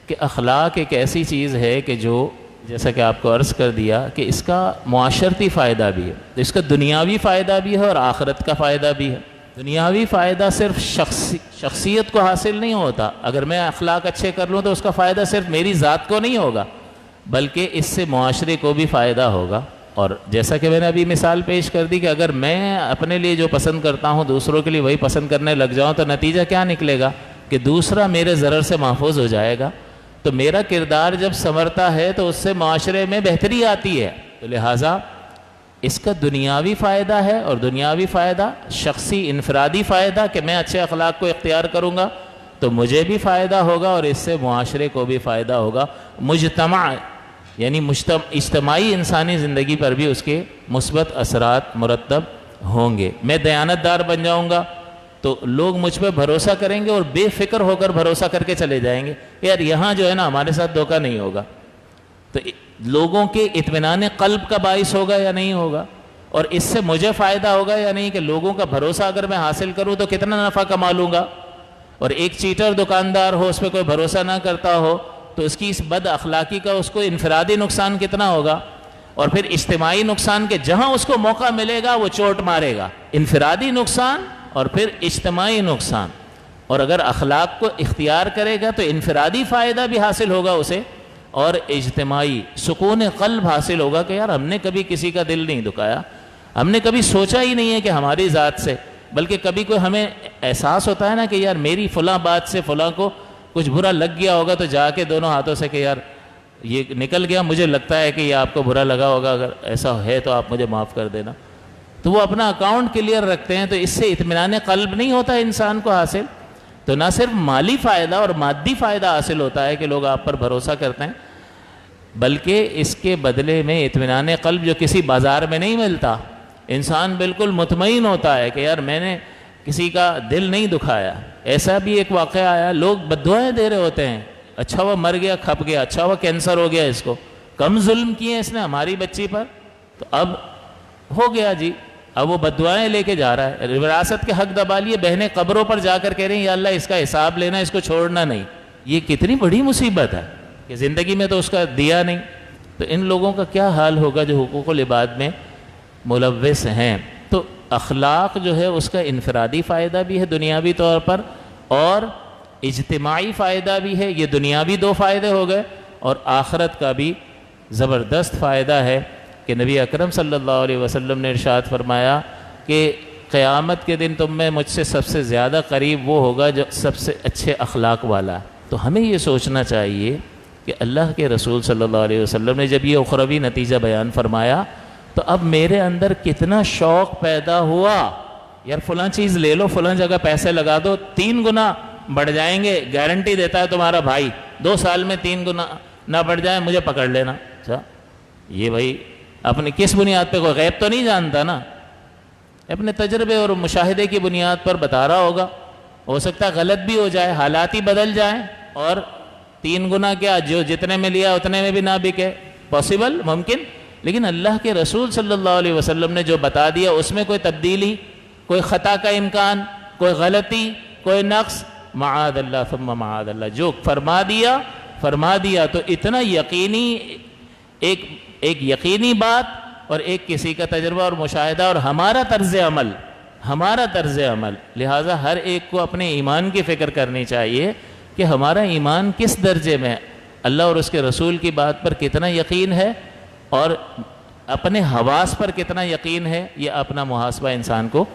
کہ اخلاق ایک ایسی چیز ہے کہ جو جیسا کہ آپ کو عرض کر دیا کہ اس کا معاشرتی فائدہ بھی ہے، اس کا دنیاوی فائدہ بھی ہے اور آخرت کا فائدہ بھی ہے۔ دنیاوی فائدہ صرف شخصیت کو حاصل نہیں ہوتا، اگر میں اخلاق اچھے کر لوں تو اس کا فائدہ صرف میری ذات کو نہیں ہوگا، بلکہ اس سے معاشرے کو بھی فائدہ ہوگا۔ اور جیسا کہ میں نے ابھی مثال پیش کر دی کہ اگر میں اپنے لیے جو پسند کرتا ہوں دوسروں کے لیے وہی پسند کرنے لگ جاؤں تو نتیجہ کیا نکلے گا کہ دوسرا میرے ضرر سے محفوظ ہو جائے گا۔ تو میرا کردار جب سنورتا ہے تو اس سے معاشرے میں بہتری آتی ہے، تو لہٰذا اس کا دنیاوی فائدہ ہے، اور دنیاوی فائدہ شخصی انفرادی فائدہ کہ میں اچھے اخلاق کو اختیار کروں گا تو مجھے بھی فائدہ ہوگا اور اس سے معاشرے کو بھی فائدہ ہوگا، مجتمع یعنی اجتماعی انسانی زندگی پر بھی اس کے مثبت اثرات مرتب ہوں گے۔ میں دیانت دار بن جاؤں گا تو لوگ مجھ پہ بھروسہ کریں گے اور بے فکر ہو کر بھروسہ کر کے چلے جائیں گے، یار یہاں جو ہے نا ہمارے ساتھ دھوکہ نہیں ہوگا، تو لوگوں کے اطمینان قلب کا باعث ہوگا یا نہیں ہوگا، اور اس سے مجھے فائدہ ہوگا یا نہیں کہ لوگوں کا بھروسہ اگر میں حاصل کروں تو کتنا نفع کما لوں گا، اور ایک چیٹر دکاندار ہو اس پہ کوئی بھروسہ نہ کرتا ہو تو اس کی اس بد اخلاقی کا اس کو انفرادی نقصان کتنا ہوگا، اور پھر اجتماعی نقصان کے جہاں اس کو موقع ملے گا وہ چوٹ مارے گا، انفرادی نقصان اور پھر اجتماعی نقصان۔ اور اگر اخلاق کو اختیار کرے گا تو انفرادی فائدہ بھی حاصل ہوگا اسے، اور اجتماعی سکون قلب حاصل ہوگا کہ یار ہم نے کبھی کسی کا دل نہیں دکھایا، ہم نے کبھی سوچا ہی نہیں ہے کہ ہماری ذات سے، بلکہ کبھی کوئی ہمیں احساس ہوتا ہے نا کہ یار میری فلاں بات سے فلاں کو کچھ برا لگ گیا ہوگا تو جا کے دونوں ہاتھوں سے کہ یار یہ نکل گیا، مجھے لگتا ہے کہ یہ آپ کو برا لگا ہوگا، اگر ایسا ہے تو آپ مجھے معاف کر دینا، تو وہ اپنا اکاؤنٹ کلیئر رکھتے ہیں۔ تو اس سے اطمینان قلب نہیں ہوتا انسان کو حاصل، تو نہ صرف مالی فائدہ اور مادی فائدہ حاصل ہوتا ہے کہ لوگ آپ پر بھروسہ کرتے ہیں، بلکہ اس کے بدلے میں اطمینان قلب جو کسی بازار میں نہیں ملتا، انسان بالکل مطمئن ہوتا ہے کہ یار میں نے کسی کا دل نہیں دکھایا۔ ایسا بھی ایک واقعہ آیا، لوگ بددعائیں دے رہے ہوتے ہیں، اچھا وہ مر گیا کھپ گیا، اچھا وہ کینسر ہو گیا، اس کو کم ظلم کیے اس نے ہماری بچی پر، تو اب ہو گیا جی، اب وہ بددعائیں لے کے جا رہا ہے، وراثت کے حق دبا لیے، بہنیں قبروں پر جا کر کہہ رہی ہیں یا اللہ اس کا حساب لینا، اس کو چھوڑنا نہیں۔ یہ کتنی بڑی مصیبت ہے کہ زندگی میں تو اس کا دیا نہیں، تو ان لوگوں کا کیا حال ہوگا جو حقوق العباد میں ملوث ہیں۔ تو اخلاق جو ہے اس کا انفرادی فائدہ بھی ہے دنیاوی طور پر، اور اجتماعی فائدہ بھی ہے، یہ دنیاوی دو فائدے ہو گئے، اور آخرت کا بھی زبردست فائدہ ہے کہ نبی اکرم صلی اللہ علیہ وسلم نے ارشاد فرمایا کہ قیامت کے دن تم میں مجھ سے سب سے زیادہ قریب وہ ہوگا جو سب سے اچھے اخلاق والا ہے۔ تو ہمیں یہ سوچنا چاہیے کہ اللہ کے رسول صلی اللہ علیہ وسلم نے جب یہ اخروی نتیجہ بیان فرمایا تو اب میرے اندر کتنا شوق پیدا ہوا، یار فلاں چیز لے لو، فلاں جگہ پیسے لگا دو، 3 گنا بڑھ جائیں گے، گارنٹی دیتا ہے تمہارا بھائی، 2 سال میں 3 گنا نہ بڑھ جائے مجھے پکڑ لینا۔ اچھا یہ بھائی اپنے کس بنیاد پہ، کوئی غیب تو نہیں جانتا نا، اپنے تجربے اور مشاہدے کی بنیاد پر بتا رہا ہوگا، ہو سکتا ہے غلط بھی ہو جائے، حالات ہی بدل جائیں اور 3 گنا کیا جو جتنے میں لیا اتنے میں بھی نہ بکے، پاسبل، ممکن، لیکن اللہ کے رسول صلی اللہ علیہ وسلم نے جو بتا دیا اس میں کوئی تبدیلی، کوئی خطا کا امکان، کوئی غلطی، کوئی نقص، معاذ اللہ ثم معاذ اللہ، جو فرما دیا تو اتنا یقینی، ایک یقینی بات اور ایک کسی کا تجربہ اور مشاہدہ اور ہمارا طرز عمل، لہٰذا ہر ایک کو اپنے ایمان کی فکر کرنی چاہیے کہ ہمارا ایمان کس درجے میں، اللہ اور اس کے رسول کی بات پر کتنا یقین ہے اور اپنے حواس پر کتنا یقین ہے، یہ اپنا محاسبہ انسان کو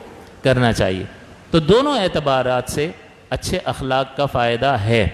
کرنا چاہیے۔ تو دونوں اعتبارات سے اچھے اخلاق کا فائدہ ہے۔